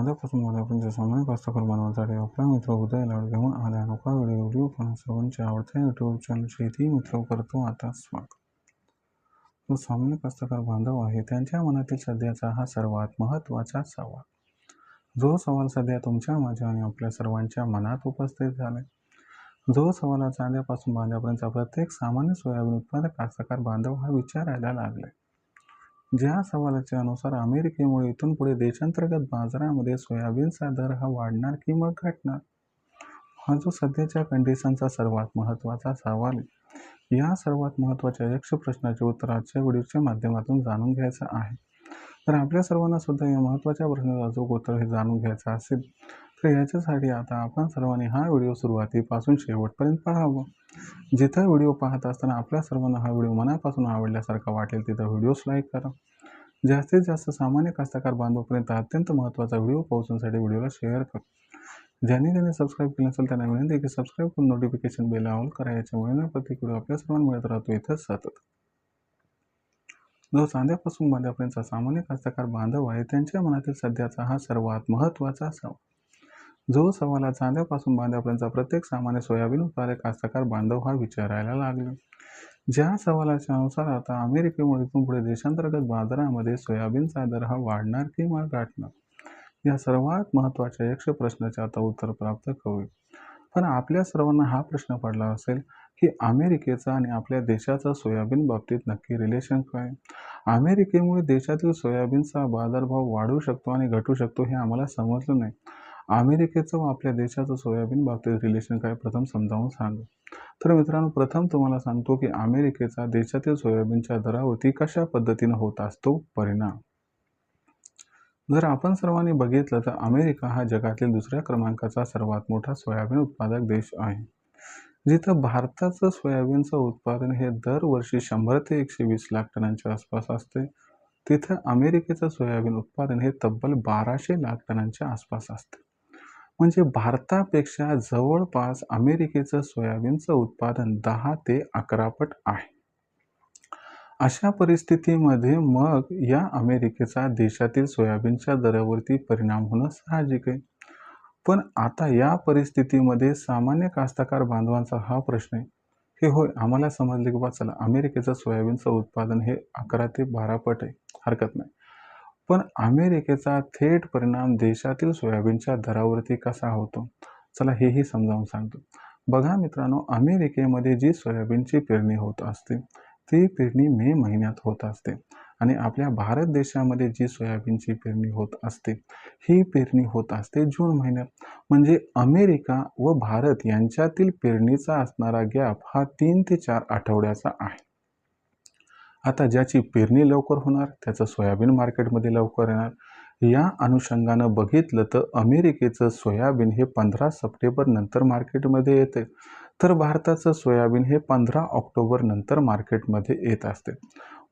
चांद्यापासून मोत्यापर्यंत सामान्य कास्तकार बनवण्यासाठी आपला मित्र उदय लाड घेऊन आला अनोखा व्हिडिओ पाहून सर्वांच्या आवडत्या युट्यूब चॅनल शेती मित्र करतो आता स्वागत. जो सामान्य कास्तकार बांधव आहे त्यांच्या मनातील सध्याचा हा सर्वात महत्त्वाचा सवाल, जो सवाल सध्या तुमच्या माझ्या आणि आपल्या सर्वांच्या मनात उपस्थित झाला. जो सवाल चांद्यापासून बांध्यापर्यंत प्रत्येक सामान्य सोयाबीन उत्पादक कास्तकार बांधव हा विचारायला लागले. ज्या सवालाच्या अनुसार अमेरिकेमुळे इथून पुढे देशांतर्गत बाजारामध्ये सोयाबीनचा दर हा वाढणार की मग घटणार, हा जो सध्याच्या कंडिशनचा सर्वात महत्त्वाचा सवाल आहे. या सर्वात महत्त्वाच्या यक्ष प्रश्नाचे उत्तर आजच्या व्हिडिओच्या माध्यमातून जाणून घ्यायचं आहे. तर आपल्या सर्वांना सुद्धा या महत्त्वाच्या प्रश्नाचं अचूक उत्तर हे जाणून घ्यायचं असेल तर याच्यासाठी आता आपण सर्वांनी हा व्हिडिओ सुरुवातीपासून शेवटपर्यंत पाहावा. जिथं व्हिडिओ पाहत असताना आपल्या सर्वांना हा व्हिडिओ मनापासून आवडल्यासारखा वाटेल तिथं व्हिडिओस लाईक करा. जास्तीत जास्त सामान्य कास्तकार बांधवांपर्यंत अत्यंत महत्त्वाचा व्हिडिओ पोहोचवण्यासाठी व्हिडिओला शेअर करा. ज्यांनी सबस्क्राईब केलं असेल त्यांना विनंती की सबस्क्राईब करून नोटिफिकेशन बेल ऑल करा. याच्यामुळे प्रत्येक व्हिडिओ आपल्या सर्वांना मिळत राहतो इथं सतत. जो चांद्यापासून बांध्यापर्यंतचा सामान्य कास्तकार बांधव आहे त्यांच्या मनातील सध्याचा हा सर्वात महत्त्वाचा सवाल, जो सवाल चांद्यापासून बांध्यापर्यंतचा प्रत्येक सामान्य सोयाबीन उत्पादक कास्तकार बांधव हा विचारायला लागले. ज्या सवालाच्या अनुसार आता अमेरिकेमुळे इथून पुढे देशांतर्गत बाजारामध्ये सोयाबीनचा दर हा वाढणार की मग घटणार, या सर्वात महत्त्वाच्या यक्ष प्रश्नाचे आता उत्तर प्राप्त करूया. पण आपल्या सर्वांना हा प्रश्न पडला असेल की अमेरिकेचा आणि आपल्या देशाचा सोयाबीन बाबतीत नक्की रिलेशन काय. अमेरिकेमुळे देशातील सोयाबीनचा बाजारभाव वाढू शकतो आणि घटू शकतो हे आम्हाला समजलं नाही. अमेरिकेचं व आपल्या देशाचं सोयाबीन बाबतीत रिलेशन काय प्रथम समजावून सांगा. तर मित्रांनो, प्रथम तुम्हाला सांगतो की अमेरिकेचा देशातील सोयाबीनच्या दरावरती कशा पद्धतीने होत असतो परिणाम. जर आपण सर्वांनी बघितलं तर अमेरिका हा जगातील दुसऱ्या क्रमांकाचा सर्वात मोठा सोयाबीन उत्पादक देश आहे. जिथं भारताचं सोयाबीनचं उत्पादन हे दरवर्षी 100 ते 120 लाख टनांच्या आसपास असते, तिथं अमेरिकेचं सोयाबीन उत्पादन हे तब्बल 1200 लाख टनांच्या आसपास असते. म्हणजे भारतापेक्षा जवळपास अमेरिकेचं सोयाबीनचं उत्पादन 10 ते 11 पट आहे. अशा परिस्थितीमध्ये मग या अमेरिकेचा देशातील सोयाबीनच्या दरावरती परिणाम होणं साहजिक आहे. पण आता या परिस्थितीमध्ये सामान्य कास्तकार बांधवांचा हा प्रश्न आहे की होय, आम्हाला समजले की बा चला अमेरिकेचं सोयाबीनचं उत्पादन हे 11 ते 12 पट आहे, हरकत नाही. पण अमेरिकेचा थेट परिणाम देशातील सोयाबीनच्या दरावरती कसा होतो, चला हेही समजावून सांगतो. बघा मित्रांनो, अमेरिकेमध्ये जी सोयाबीनची पेरणी होत असते ती पेरणी मे महिन्यात होत असते आणि आपल्या भारत देशामध्ये जी सोयाबीनची पेरणी होत असते ही पेरणी होत असते जून महिन्यात. म्हणजे अमेरिका व भारत यांच्यातील पेरणीचा असणारा गॅप हा 3 ते 4 आठवड्याचा आहे. आता ज्याची पेरणी लवकर होणार त्याचं सोयाबीन मार्केटमध्ये लवकर येणार. या अनुषंगानं बघितलं तर अमेरिकेचं सोयाबीन हे 15 सप्टेंबर नंतर मार्केटमध्ये येते, तर भारताचं सोयाबीन हे 15 ऑक्टोबर नंतर मार्केटमध्ये येत असते.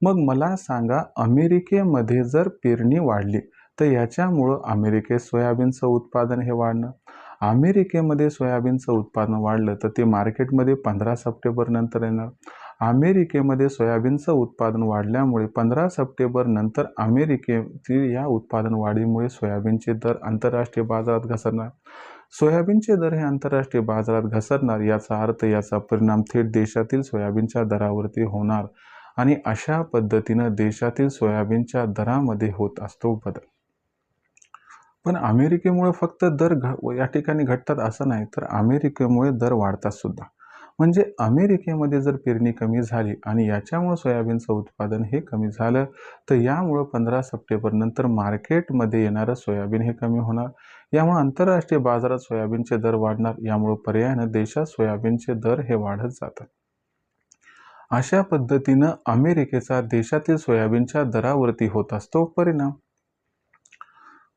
मग मला सांगा, अमेरिकेमध्ये जर पेरणी वाढली तर याच्यामुळं अमेरिकेत सोयाबीनचं उत्पादन हे वाढणं. अमेरिकेमध्ये सोयाबीनचं उत्पादन वाढलं तर ते मार्केटमध्ये 15 सप्टेंबर नंतर येणार. अमेरिकेमध्ये सोयाबीनचं उत्पादन वाढल्यामुळे 15 सप्टेंबर नंतर अमेरिकेतील या उत्पादन वाढीमुळे सोयाबीनचे दर आंतरराष्ट्रीय बाजारात घसरणार. सोयाबीनचे दर हे आंतरराष्ट्रीय बाजारात घसरणार, याचा अर्थ याचा परिणाम थेट देशातील सोयाबीनच्या दरावरती होणार आणि अशा पद्धतीनं देशातील सोयाबीनच्या दरामध्ये होत असतो बदल. पण अमेरिकेमुळे फक्त दर या ठिकाणी घटतात असं नाही, तर अमेरिकेमुळे दर वाढतात सुद्धा. म्हणजे अमेरिकेमध्ये जर पेरणी कमी झाली आणि याच्यामुळे सोयाबीनचं उत्पादन हे कमी झालं तर यामुळं 15 सप्टेंबर नंतर मार्केटमध्ये येणारं सोयाबीन हे कमी होणार. यामुळे आंतरराष्ट्रीय बाजारात सोयाबीनचे दर वाढणार. यामुळे पर्यायानं देशात सोयाबीनचे दर हे वाढत जातात. अशा पद्धतीनं अमेरिकेचा देशातील सोयाबीनच्या दरावरती होत असतो परिणाम.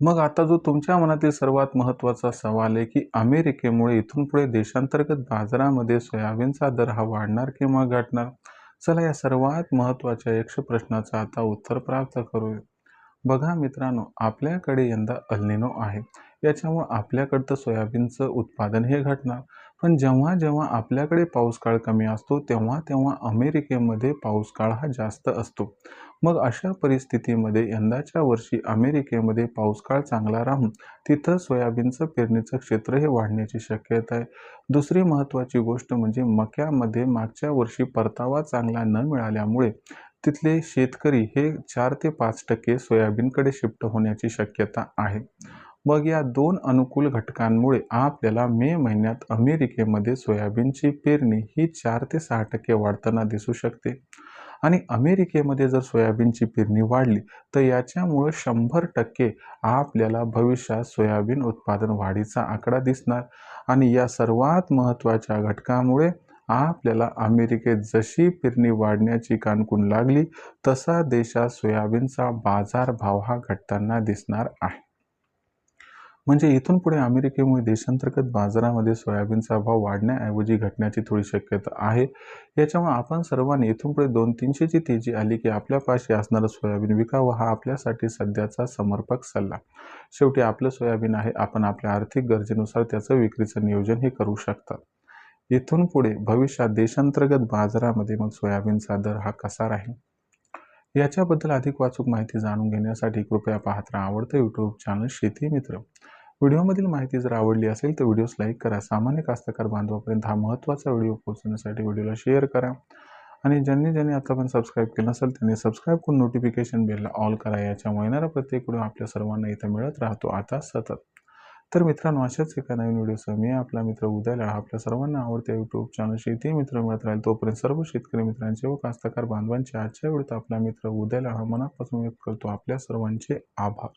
मग आता जो तुमच्या मनातील सर्वात महत्त्वाचा सवाल आहे की अमेरिकेमुळे इथून पुढे देशांतर्गत बाजारामध्ये सोयाबीनचा दर हा वाढणार किंवा घटणार, चला या सर्वात महत्त्वाच्या यक्ष प्रश्नाचं आता उत्तर प्राप्त करूया. बघा मित्रांनो, आपल्याकडे यंदा अल्निनो आहे. याच्यामुळं आपल्याकडचं सोयाबीनचं उत्पादन हे घटणार. पण जेव्हा आपल्याकडे पाऊसकाळ कमी असतो, तेव्हा अमेरिकेमध्ये पाऊसकाळ हा जास्त असतो. मग अशा परिस्थितीमध्ये यंदाच्या वर्षी अमेरिकेमध्ये पाऊसकाळ चांगला राहून तिथं सोयाबीनचं पेरणीचं क्षेत्र हे वाढण्याची शक्यता आहे. दुसरी महत्त्वाची गोष्ट म्हणजे मक्यामध्ये मागच्या वर्षी परतावा चांगला न मिळाल्यामुळे तिथले शेतकरी हे 4 ते 5% सोयाबीनकडे शिफ्ट होण्याची शक्यता आहे. मग या 2 अनुकूल घटकांमुळे आपल्याला मे महिन्यात अमेरिकेमध्ये सोयाबीनची पेरणी ही 4 ते 6% वाढताना दिसू शकते. आणि अमेरिकेमध्ये जर सोयाबीनची पेरणी वाढली तर याच्यामुळं 100% आपल्याला भविष्यात सोयाबीन उत्पादन वाढीचा आकडा दिसणार. आणि या सर्वात महत्त्वाच्या घटकामुळे आपल्याला अमेरिकेत जशी पेरणी वाढण्याची कानकून लागली तसा देशात सोयाबीनचा बाजारभाव हा घटताना दिसणार आहे. म्हणजे इथून पुढे अमेरिकेमुळे देशांतर्गत बाजारामध्ये सोयाबीनचा भाव वाढण्याऐवजी घटण्याची थोडी शक्यता आहे. याच्यामुळे आपण सर्वांनी इथून पुढे 200-300ची तेजी आली की आपल्यापाशी असणारं सोयाबीन विकावं हा आपल्यासाठी सध्याचा समर्पक सल्ला. शेवटी आपलं सोयाबीन आहे, आपण आपल्या आर्थिक गरजेनुसार त्याचं विक्रीचं नियोजन हे करू शकता. इथून पुढे भविष्यात देशांतर्गत बाजारामध्ये मग सोयाबीनचा दर हा कसा राहील याच्याबद्दल अधिक वाचूक माहिती जाणून घेण्यासाठी कृपया पाहत राहा आवडतं यूट्यूब चॅनल शेती मित्र. व्हिडिओमधील माहिती जर आवडली असेल तर व्हिडिओस लाईक करा. सामान्य कास्तकार बांधवापर्यंत हा महत्त्वाचा व्हिडिओ पोहोचवण्यासाठी व्हिडिओला शेअर करा. आणि ज्यांनी आतापर्यंत सबस्क्राईब केलं नसेल त्यांनी सबस्क्राईब करून नोटिफिकेशन बेलला ऑल करा. याच्यामुळे येणारा प्रत्येक व्हिडिओ आपल्या सर्वांना इथं मिळत राहतो आता सतत. तर मित्रांनो, अशाच एका नवीन व्हिडिओसह मी आपला मित्र उदय लाड आपल्या सर्वांना आवडत्या यूट्यूब चॅनल शेती मित्र मिळत राहील. तोपर्यंत सर्व शेतकरी मित्रांचे व कास्तकार बांधवांचे आजच्या व्हिडिओत आपला मित्र उदय लाड मनापासून व्यक्त करतो आपल्या सर्वांचे आभार.